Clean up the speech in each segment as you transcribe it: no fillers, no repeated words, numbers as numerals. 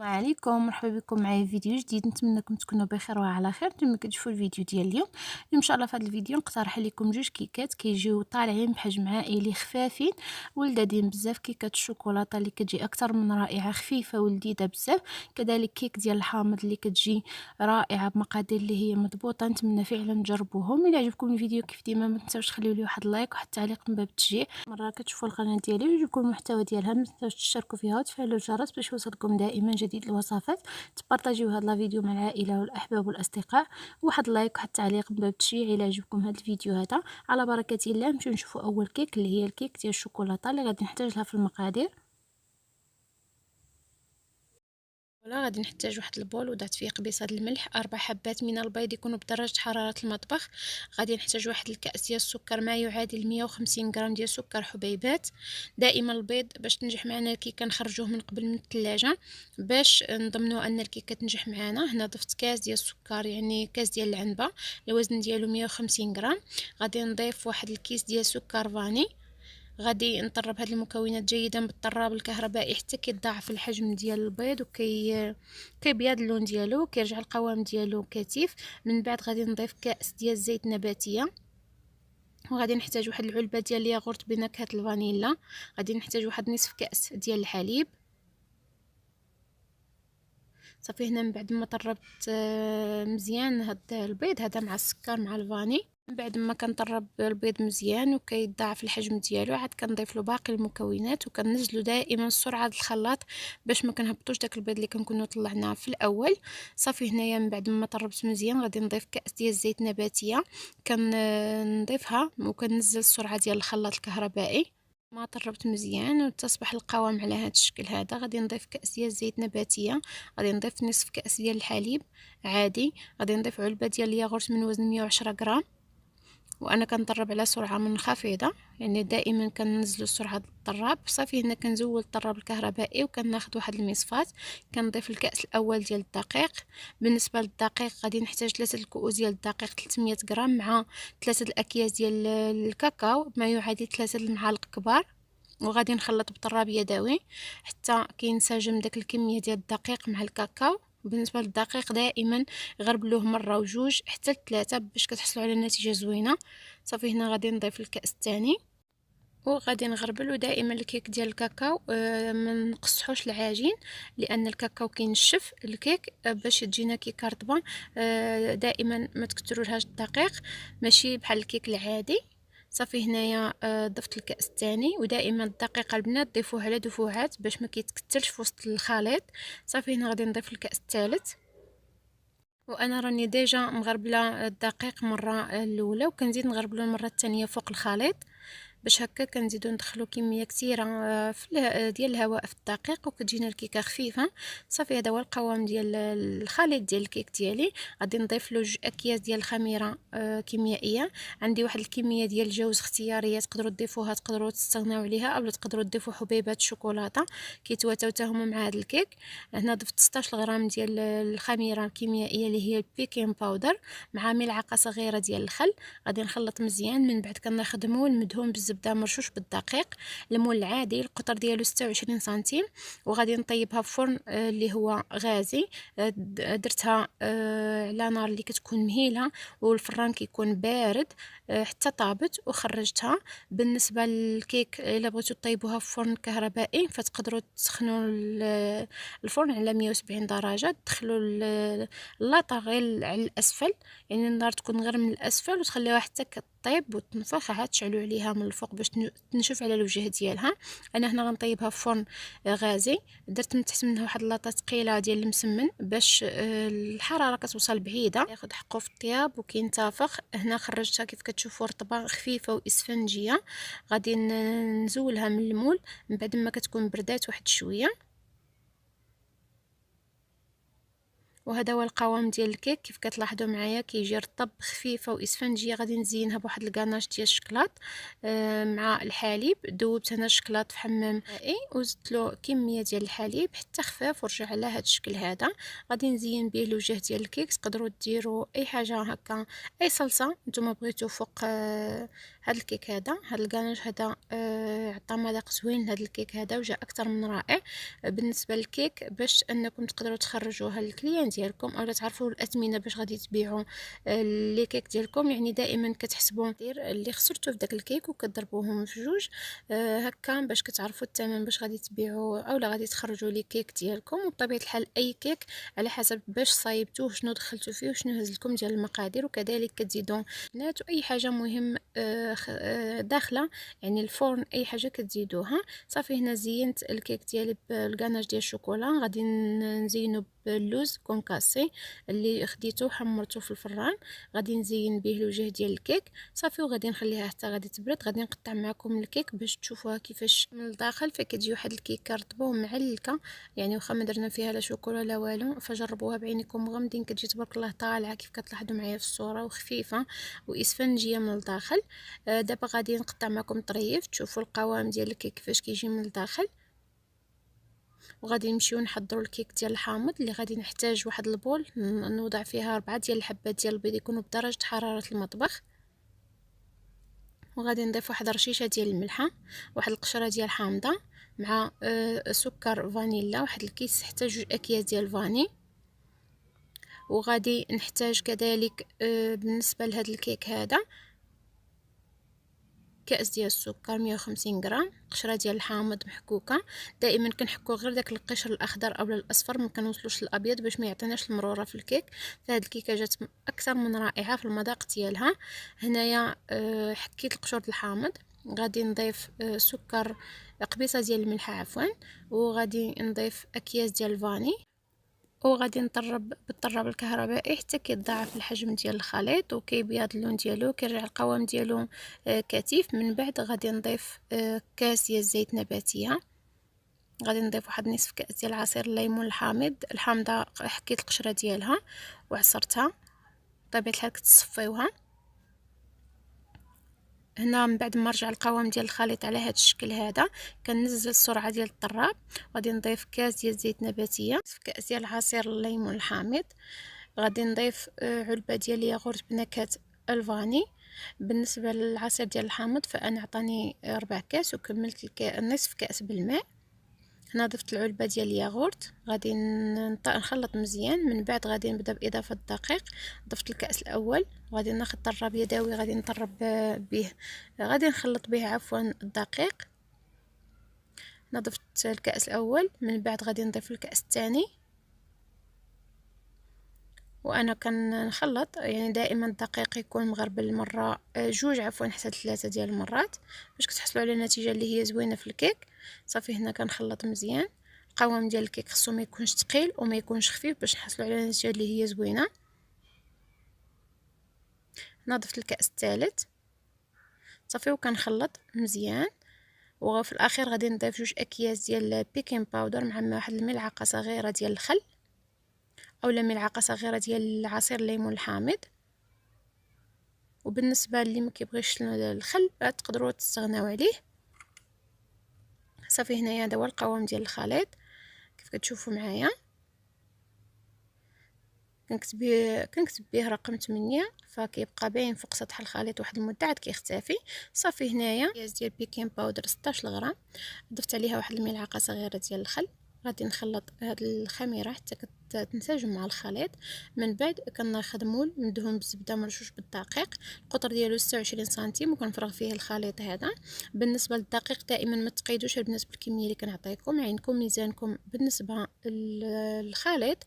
السلام عليكم، مرحبا بكم معايا في فيديو جديد. نتمنىكم تكونوا بخير وعلى خير. كما كتشوفوا الفيديو ديال اليوم ان شاء الله في هذا الفيديو نقترح لكم جوج كيكات كيجيو طالعين بحجم عائلي خفافين ولذاذين بزاف. كيكات الشوكولاته اللي كتجي اكثر من رائعه، خفيفه ولذيذه بزاف. كذلك كيك ديال الحامض اللي كتجي رائعه بمقادير اللي هي مضبوطه. نتمنى فعلا تجربوهم. الى عجبكم الفيديو كيف ديما ما تنساوش تخليو لي واحد لايك وواحد التعليق من باب التشجيع. مره كتشوفوا القناه ديالي ويجيكم المحتوى ديالها ما تنساوش تشتركوا فيها وتفعلوا الجرس باش يوصلكم دائما جديد الوصفات. تبارطاجيو هذا الفيديو مع العائله والاحباب والاصدقاء. واحد لايك وواحد التعليق من باب التشجيع الى عجبكم هذا الفيديو هذا. على بركه الله نمشيو نشوفوا اول كيك اللي هي الكيك ديال الشوكولاته اللي غادي نحتاج لها في المقادير. ولا غادي نحتاج واحد البول وضعت فيه قبيصه الملح، 4 حبات من البيض يكونوا بدرجه حراره المطبخ. غادي نحتاج واحد الكاس ديال السكر ما يعادل 150 غرام ديال سكر حبيبات. دائما البيض باش تنجح معنا الكيكه نخرجوه من قبل من الثلاجه باش نضمنوا ان الكيكه تنجح معنا. هنا ضفت كاس ديال السكر، يعني كاس ديال العنبه الوزن ديالو 150 غرام. غادي نضيف واحد الكيس ديال سكر فاني. غادي نطرب هاد المكونات جيدا بالطراب الكهربائي حتى كيتضاعف الحجم ديال البيض كيبيض اللون ديالو، كيرجع القوام ديالو كثيف. من بعد غادي نضيف كاس ديال الزيت نباتيه، وغادي نحتاج واحد العلبه ديال الياغورت بنكهه الفانيلا. غادي نحتاج واحد نصف كاس ديال الحليب. صافي هنا من بعد ما طربت مزيان هاد البيض هذا مع السكر مع الفاني، من بعد ما كنطرب البيض مزيان وكيتضاعف الحجم ديالو عاد كنضيف له باقي المكونات وكنزلو دائما السرعه د الخلاط باش ما كنهبطوش داك البيض اللي كنكونوا طلعناه في الاول. صافي هنايا من بعد ما طربت مزيان غادي نضيف كاس ديال الزيت نباتيه، كنضيفها وكنزل السرعه ديال الخلاط الكهربائي. ما طربت مزيان وتصبح القوام على هذا الشكل هذا. غادي نضيف كاس ديال الزيت نباتيه، غادي نضيف نصف كاس ديال الحليب عادي، غادي نضيف علبه ديال الياغورت من وزن 110 غرام. وانا كنطرب على سرعه منخفضه، يعني دائما كننزلوا السرعه د الطراب. صافي هنا كنزول الطراب الكهربائي وكناخذ واحد المصفات كنضيف الكاس الاول ديال الدقيق. بالنسبه للدقيق غادي نحتاج 3 الكؤوس ديال الدقيق 300 غرام مع 3 الاكياس ديال الكاكاو ما يعادل 3 المعالق كبار. وغادي نخلط بطراب يدوي حتى كينسجم داك الكميه ديال الدقيق مع الكاكاو. بالنسبه للدقيق دائما غربلوه مره وجوج حتى ثلاثه باش كتحصلوا على نتيجه زوينه. صافي هنا غادي نضيف الكاس الثاني وغادي نغربلو. دائما الكيك ديال الكاكاو ما نقصحوش العجين لان الكاكاو كينشف الكيك باش تجينا كيكه رطبه. دائما ما تكثرولهاش الدقيق ماشي بحال الكيك العادي. صافي هنايا ضفت الكاس الثاني، ودائما الدقيق البنات ضيفوه على دفعات باش ما كيتكتلش في وسط الخليط. صافي هنا غادي نضيف الكاس الثالث، وانا راني ديجا مغربله الدقيق مره الاولى وكنزيد نغربلو المره الثانيه فوق الخليط باش هكا كنزيدو ندخلو كميه كثيره ديال الهواء في الدقيق وكتجينا الكيكه خفيفه. صافي هذا هو القوام ديال الخليط ديال الكيك ديالي. غادي نضيف له 2 اكياس ديال الخميره كيميائيه. عندي واحد الكميه ديال الجوز اختياريه، تقدروا تضيفوها تقدروا تستغناو عليها اولا تقدروا تضيفوا حبيبات الشوكولاته كيتواتاو حتى هما مع هذا الكيك. هنا ضفت 16 غرام ديال الخميره الكيميائيه اللي هي البيكين باودر مع ملعقه صغيره ديال الخل. غادي نخلط مزيان. من بعد كناخذ مول مدهون بالزبده مرشوش بالدقيق، المول العادي القطر ديالو 26 سنتيم، وغادي نطيبها في فرن اللي هو غازي. درتها على نار اللي كتكون مهيله والفران كيكون بارد حتى طابت وخرجتها. بالنسبه للكيك الا بغيتو طيبوها في فرن كهربائي فتقدروا تسخنوا الفرن على 170 درجه، تدخلوا اللاطه غير على الاسفل، يعني النار تكون غير من الاسفل وتخليوها حتى كطيب وتنفخ عاد تشعلوا عليها من الفوق باش تنشف على الوجه ديالها. انا هنا غنطيبها في فرن غازي. درت من تحت منها واحد اللاطه ثقيله ديال المسمن باش الحراره كتوصل بعيده ياخذ حقه في الطياب وكينتفخ. هنا خرجتها كيف كتشوفوا رطبه خفيفه واسفنجيه. غادي نزولها من المول من بعد ما كتكون بردات واحد شويه. وهذا هو القوام ديال الكيك. كيف كتلاحظوا معايا كيجي رطب خفيفه واسفنجيه. غادي نزينها بواحد الكاناش ديال الشكلاط مع الحليب. دوبت هنا الشكلاط في حمام مائي وزدت له كميه ديال الحليب حتى خفاف ورجع على هذا الشكل هذا. غادي نزين به الوجه ديال الكيك. تقدروا ديروا اي حاجه هكا، اي صلصه نتوما بغيتو فوق هذا الكيك هذا. هذا الكاناش هذا عطى مذاق زوين لهذا الكيك هذا وجاء اكثر من رائع. بالنسبه للكيك باش انكم تقدروا تخرجوها للكليان ديالكم اولا تعرفوا الاثمنه باش غادي تبيعوا لي كيك ديالكم، يعني دائما كتحسبوا اللي خسرتوا في داك الكيك وكتضربوهم في جوج هكا باش كتعرفوا الثمن باش غادي تبيعوا اولا غادي تخرجوا لي كيك ديالكم. وبطبيعه الحال اي كيك على حسب باش صايبتوه شنو دخلتوا فيه وشنو هز لكم ديال المقادير. وكذلك كتزيدوا بنات واي حاجه مهم داخله يعني الفرن اي حاجه كتزيدوها. صافي هنا زينت الكيك ديالي بالغاناج ديال الشوكولا. غادي نزينو باللوز كونكاسي اللي خديته حمرته في الفران. غادي نزين به الوجه ديال الكيك صافي وغادي نخليها حتى غادي تبرد. غادي نقطع معكم الكيك باش تشوفوها كيفاش من الداخل. فكتجي واحد الكيكه رطبه ومعلكه يعني واخا ما درنا فيها لا شوكولا لا والو. فجربوها بعينكم مغمضين كتجي تبارك الله طالعه كيف كتلاحظوا معايا في الصوره وخفيفه واسفنجيه من الداخل. دابا غادي نقطع معكم طريف تشوفوا القوام ديال الكيك كيفاش كيجي من الداخل. وغادي نمشيو نحضروا الكيك ديال الحامض اللي غادي نحتاج واحد البول نوضع فيها 4 ديال الحبات ديال البيض يكونوا بدرجه حراره المطبخ. وغادي نضيف واحد رشيشه ديال الملحه، واحد القشره ديال حامضه مع سكر فانيلا، واحد الكيس حتى 2 اكياس ديال الفاني. وغادي نحتاج كذلك بالنسبه لهذا الكيك هذا كأس ديال السكر 150 غرام، قشره ديال الحامض محكوكه. دائما كنحكو غير داك القشر الاخضر او الاصفر ما كنوصلوش للابيض باش ما يعطيناش المروره في الكيك. فهاد الكيكه جات اكثر من رائعه في المذاق ديالها. هنايا حكيت القشور الحامض. غادي نضيف سكر قبيصه ديال الملح عفوا. وغادي نضيف اكياس ديال الفاني. وغادي نطرب بالطراب الكهربائي حتى كيتضاعف الحجم ديال الخليط وكيبيض اللون ديالو كيرجع القوام ديالو كثيف. من بعد غادي نضيف كاس ديال الزيت نباتيه. غادي نضيف واحد نصف كاس ديال عصير الليمون الحامضه حكيت القشره ديالها وعصرتها. بطبيعه الحال كتصفيوها. هنا من بعد ما رجع القوام ديال الخليط على هذا الشكل هذا كننزل السرعه ديال الطراب. غادي نضيف كاس ديال الزيت نباتيه، كاس ديال عصير الليمون الحامض. غادي نضيف علبه ديال الياغورت بنكهه الفاني. بالنسبه للعصير ديال الحامض فانا عطاني 4 كاس وكملت نصف كاس بالماء. هنا ضفت العلبه ديال الياغورت. غادي نخلط مزيان. من بعد غادي نبدا باضافه الدقيق. ضفت الكاس الاول وغادي ناخذ طراب يدوي غادي نطرب به. غادي نخلط به عفوا الدقيق. ضفت الكاس الاول. من بعد غادي نضيف الكاس الثاني. وانا كنخلط يعني دائما الدقيق يكون مغربل مره 2 عفوا حتى 3 ديال المرات باش كتحصلوا على نتيجه اللي هي زوينه في الكيك. صافي هنا كنخلط مزيان. القوام ديال الكيك خصو ما يكونش ثقيل وما يكونش خفيف باش نحصلوا على نتيجه اللي هي زوينه. هنا ضفت الكاس الثالث صافي وكنخلط مزيان. وفي الاخير غادي نضيف 2 اكياس ديال بيكين باودر مع واحد الملعقه صغيره ديال الخل اولا ملعقه صغيره ديال عصير الليمون الحامض. وبالنسبه اللي ما كيبغيش الخل تقدروا تستغناو عليه. صافي هنايا هذا هو القوام ديال الخليط كيف كتشوفوا معايا. كنكتب به رقم 8 فكيبقى باين فوق سطح الخليط واحد المده عاد كيختفي. صافي هنايا كيس ديال بيكين باودر 16 غرام. ضفت عليها واحد الملعقه صغيره ديال الخل. غادي نخلط هاد الخميره حتى تنسجم مع الخليط. من بعد كناخذ مول مدهون بالزبده مرشوش بالدقيق. القطر ديالو 26 سنتيم وكنفرغ فيه الخليط هذا. بالنسبه للدقيق دائما ما تقيدوش بالنسبه للكميه اللي كنعطيكم. عينكم ميزانكم بالنسبه للخليط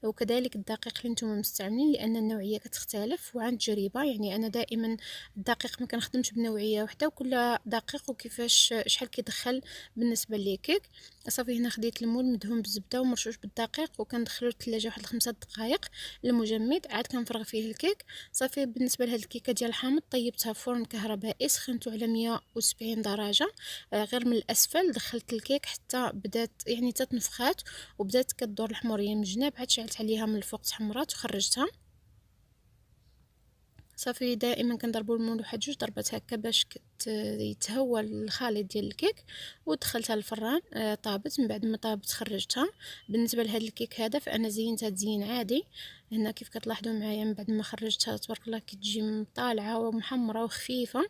وكذلك الدقيق اللي نتوما مستعملين لان النوعيه كتختلف وعن تجربه. يعني انا دائما الدقيق ما كنخدمش بنوعيه واحده وكل دقيق وكيفاش شحال كيدخل بالنسبه للكيك. صافي هنا خديت المول مدهون بالزبده ومرشوش بالدقيق وكندخلو الثلاجه واحد 5 دقائق للمجمد. عاد كنفرغ فيه الكيك. صافي بالنسبه لهاد الكيكه ديال الحامض طيبتها في فرن كهربائي، سخنته على 170 درجه. غير من الاسفل دخلت الكيك حتى بدات يعني تتنفخات وبدات كدور الحموريه من الجناب. عاد شعلت عليها من الفوق تحمرات وخرجتها. صافي دائما كنضربوا المول واحد 2 ضربات هكا باش يتهوى الخليط ديال الكيك، ودخلتها للفران. طابت. من بعد ما طابت خرجتها. بالنسبه لهذا الكيك هذا فانا زينتها تزيين عادي. هنا كيف كتلاحظوا معايا من بعد ما خرجتها تبارك الله كتجي طالعه ومحمره وخفيفه.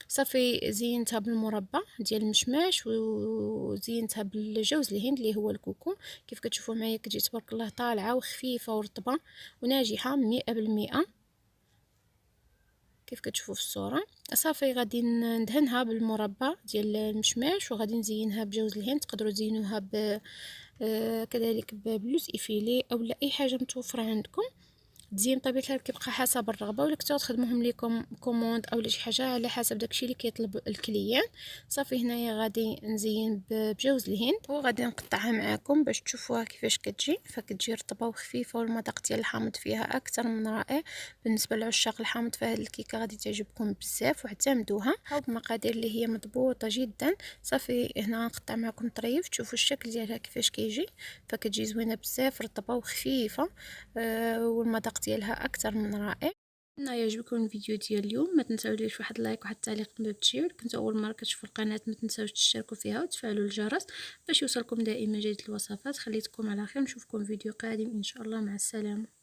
صافي زينتها بالمربى ديال المشماش وزينتها بالجوز الهند اللي هو الكوكو. كيف كتشوفوا معايا كتجي تبارك الله طالعه وخفيفه ورطبه وناجحه 100%. كيف كتشوفوا في الصوره. صافي غادي ندهنها بالمربى ديال المشماش وغادي نزينها بجوز الهند. تقدروا تزينوها كذلك بلوز ايفيلي او اي حاجه متوفره عندكم. تزيين بطبيعه الحال كيبقى حسب الرغبه، ولا كنتو تخدموهم ليكم كوموند او شي حاجه على حسب داكشي اللي كيطلب الكليان. صافي هنايا غادي نزين بجوز الهند وغادي نقطعها معاكم باش تشوفوها كيفاش كتجي. فكتجي رطبه وخفيفه والمذاق ديال الحامض فيها اكثر من رائع. بالنسبه لعشاق الحامض فهاد الكيكه غادي تعجبكم بزاف واعتمدوها بمقادير اللي هي مضبوطه جدا. صافي هنا نقطع معكم طريف تشوفوا الشكل ديالها كيفاش كيجي. فكتجي زوينه بزاف رطبه وخفيفه. والمذاق ديالها اكثر من رائع. إن يعجبكم الفيديو ديال اليوم ما تنساوليش واحد لايك وواحد تعليق من باب التشجيع. كنتو اول مره كتشوفوا القناه ما تنساوش تشتركوا فيها وتفعلوا الجرس باش يوصلكم دائما جديد الوصفات. خليتكم على خير، نشوفكم فيديو قادم ان شاء الله. مع السلامه.